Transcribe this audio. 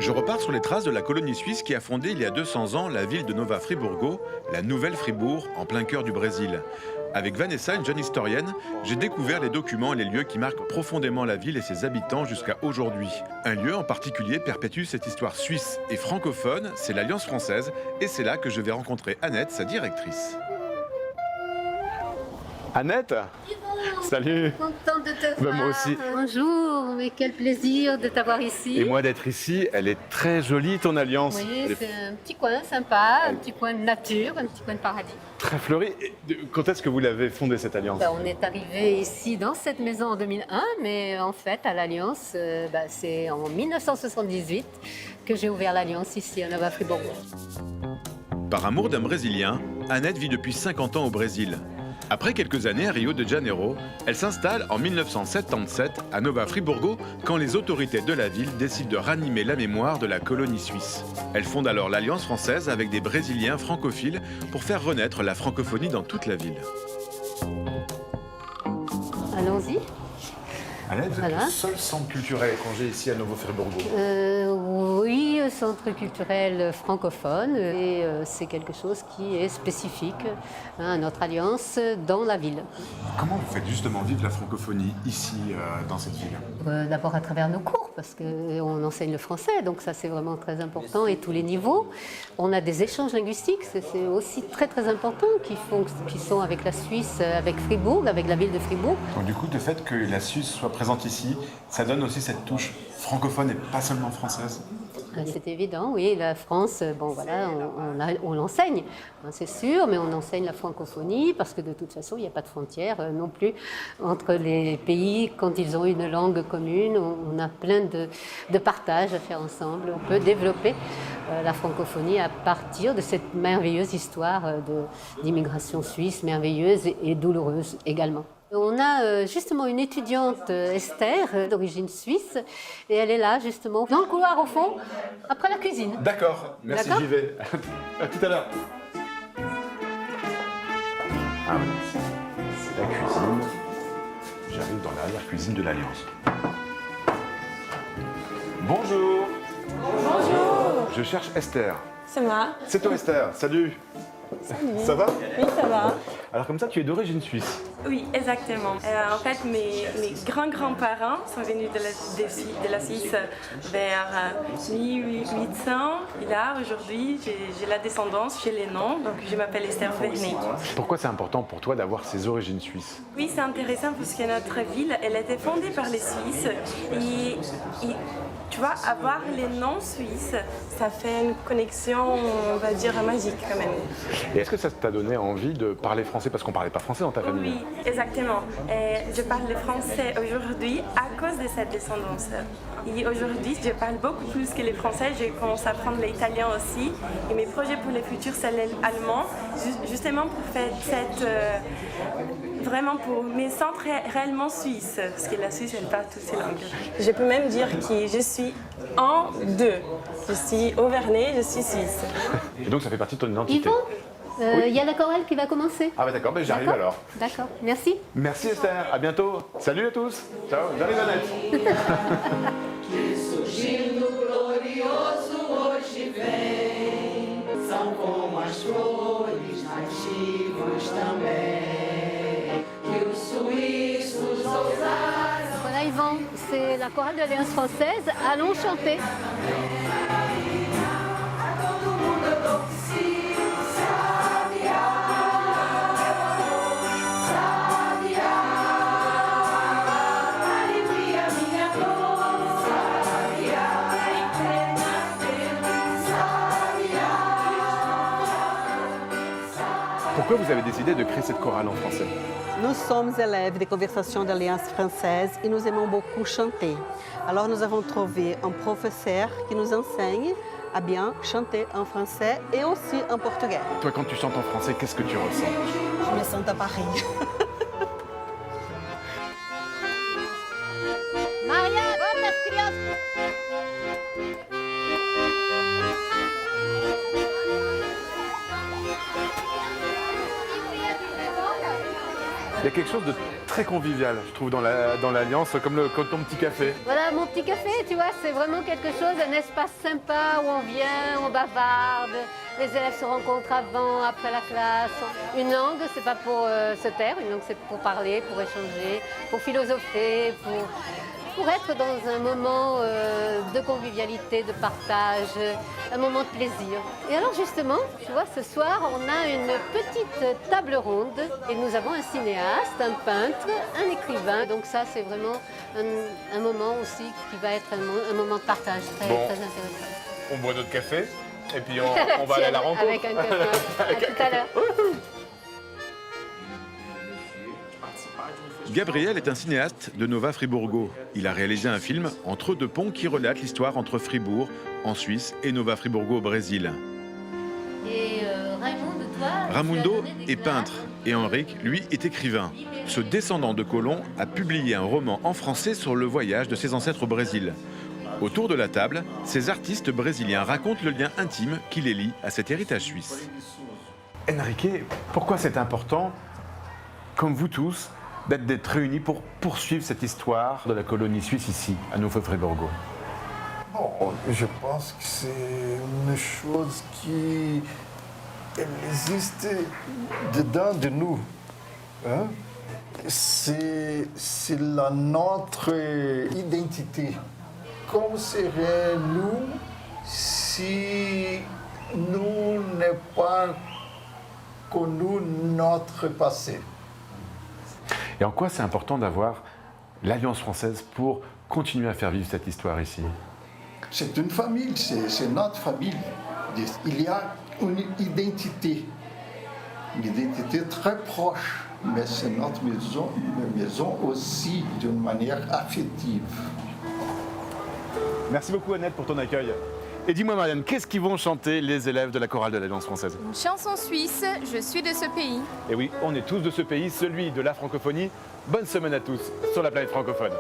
Je repars sur les traces de la colonie suisse qui a fondé il y a 200 ans la ville de Nova Friburgo, la nouvelle Fribourg, en plein cœur du Brésil. Avec Vanessa, une jeune historienne, j'ai découvert les documents et les lieux qui marquent profondément la ville et ses habitants jusqu'à aujourd'hui. Un lieu en particulier perpétue cette histoire suisse et francophone, c'est l'Alliance française, et c'est là que je vais rencontrer Annette, sa directrice. Annette ? Salut. Contente de te voir. Moi aussi. Bonjour, mais quel plaisir de t'avoir ici. Et moi d'être ici, elle est très jolie ton alliance. Oui, c'est un petit coin sympa, un petit coin de nature, un petit coin de paradis. Très fleurie. Quand est-ce que vous l'avez fondée cette alliance ? On est arrivé ici dans cette maison en 2001, mais en fait à l'Alliance, c'est en 1978 que j'ai ouvert l'Alliance ici à Nova Friburgo. Par amour d'un Brésilien, Annette vit depuis 50 ans au Brésil. Après quelques années à Rio de Janeiro, elle s'installe en 1977 à Nova Friburgo quand les autorités de la ville décident de ranimer la mémoire de la colonie suisse. Elle fonde alors l'Alliance française avec des Brésiliens francophiles pour faire renaître la francophonie dans toute la ville. Allons-y. Annette, vous êtes Voilà. le seul centre culturel étranger ici à Nova Friburgo. Oui, centre culturel francophone, et c'est quelque chose qui est spécifique à notre alliance dans la ville. Comment vous faites justement vivre la francophonie ici, dans cette ville ? D'abord à travers nos cours, parce qu'on enseigne le français, donc ça c'est vraiment très important, et tous les niveaux. On a des échanges linguistiques, c'est aussi très très important, qui sont avec la Suisse, avec Fribourg, avec la ville de Fribourg. Donc du coup, le fait que la Suisse soit présente ici, ça donne aussi cette touche francophone et pas seulement française. C'est évident, oui, la France, on l'enseigne, c'est sûr, mais on enseigne la francophonie parce que de toute façon, il n'y a pas de frontière non plus entre les pays. Quand ils ont une langue commune, on a plein de partages à faire ensemble. On peut développer la francophonie à partir de cette merveilleuse histoire d'immigration suisse, merveilleuse et douloureuse également. On a justement une étudiante, Esther, d'origine suisse, et elle est là justement dans le couloir au fond, après la cuisine. D'accord, merci, D'accord. j'y vais. À tout à l'heure. Ah oui, c'est la cuisine. J'arrive dans l'arrière-cuisine de l'Alliance. Bonjour. Bonjour, Je cherche Esther. c'est moi. C'est toi Esther, salut. Salut. Ça va? Oui, ça va. Alors comme ça, tu es d'origine suisse. Oui, exactement. En fait, mes grands-grands-parents sont venus de la Suisse vers 1800. Et là, aujourd'hui, j'ai la descendance chez les noms, donc je m'appelle Esther Vernet. Pourquoi c'est important pour toi d'avoir ces origines suisses? Oui, c'est intéressant parce que notre ville, elle a été fondée par les Suisses. Et tu vois, avoir les noms suisses, ça fait une connexion, on va dire, magique quand même. Et est-ce que ça t'a donné envie de parler français? Parce qu'on parlait pas français dans ta famille. Oui, exactement. Je parle le français aujourd'hui à cause de cette descendance. Et aujourd'hui, je parle beaucoup plus que le français. Je commence à apprendre l'italien aussi. Et mes projets pour le futur, c'est l'allemand, justement pour faire cette... vraiment pour mes centres réellement suisses, parce que la Suisse, elle parle toutes ces langues. Je peux même dire que je suis en deux. Je suis auvergnat, je suis suisse. Et donc ça fait partie de ton identité. Yvon, il y a la chorale qui va commencer. Ah bah d'accord, ben j'arrive D'accord. alors. D'accord, merci. Merci Esther, à bientôt. Salut à tous. Ciao, j'arrive Annette. Surgindo glorioso hoje vem, são como as flores nativas também, que os suíços ousaram. Voilà Yvon, c'est la chorale de l'Alliance française. Allons chanter. Todo mundo eu dou sim, sabiá, sabiá, alivia minha dor, sabiá, sabiá. Pourquoi vous avez décidé de créer cette chorale en français? Nous sommes élèves de conversation de l'Alliance française et nous aimons beaucoup chanter. Alors nous avons trouvé un professeur qui nous enseigne à bien chanter en français et aussi en portugais. Toi, quand tu chantes en français, qu'est-ce que tu ressens? Je me sens à Paris. Maria, vamos as crianças. Il y a quelque chose de très convivial, je trouve, dans l'Alliance, comme ton petit café. Voilà, mon petit café, tu vois, c'est vraiment quelque chose, un espace sympa où on vient, on bavarde, les élèves se rencontrent avant, après la classe. Une langue, c'est pas pour se taire, une langue, c'est pour parler, pour échanger, pour philosopher, pour être dans un moment de convivialité, de partage, un moment de plaisir. Et alors justement, tu vois, ce soir, on a une petite table ronde et nous avons un cinéaste, un peintre, un écrivain. Donc ça, c'est vraiment un moment aussi qui va être un moment de partage très, très intéressant. On boit notre café et puis on va aller à la rencontre. Avec un café. À tout à l'heure. Gabriel est un cinéaste de Nova Friburgo. Il a réalisé un film, Entre deux ponts, qui relate l'histoire entre Fribourg, en Suisse, et Nova Friburgo au Brésil. Et Raimundo, toi, Raimundo est peintre et Henrique, lui, est écrivain. Ce descendant de colons a publié un roman en français sur le voyage de ses ancêtres au Brésil. Autour de la table, ces artistes brésiliens racontent le lien intime qui les lie à cet héritage suisse. Enrique, pourquoi c'est important, comme vous tous, d'être réunis pour poursuivre cette histoire de la colonie suisse ici, à Nova Friburgo? Bon, je pense que c'est une chose qui existe dedans de nous. Hein? C'est notre identité. Comment serait-nous si nous n'avons pas connu notre passé? Et en quoi c'est important d'avoir l'Alliance française pour continuer à faire vivre cette histoire ici? C'est une famille, c'est notre famille. Il y a une identité très proche, mais c'est notre maison aussi d'une manière affective. Merci beaucoup Annette pour ton accueil. Et dis-moi Marianne, qu'est-ce qu'ils vont chanter les élèves de la chorale de l'Alliance française? Une chanson suisse, je suis de ce pays. Et oui, on est tous de ce pays, celui de la francophonie. Bonne semaine à tous sur la planète francophone.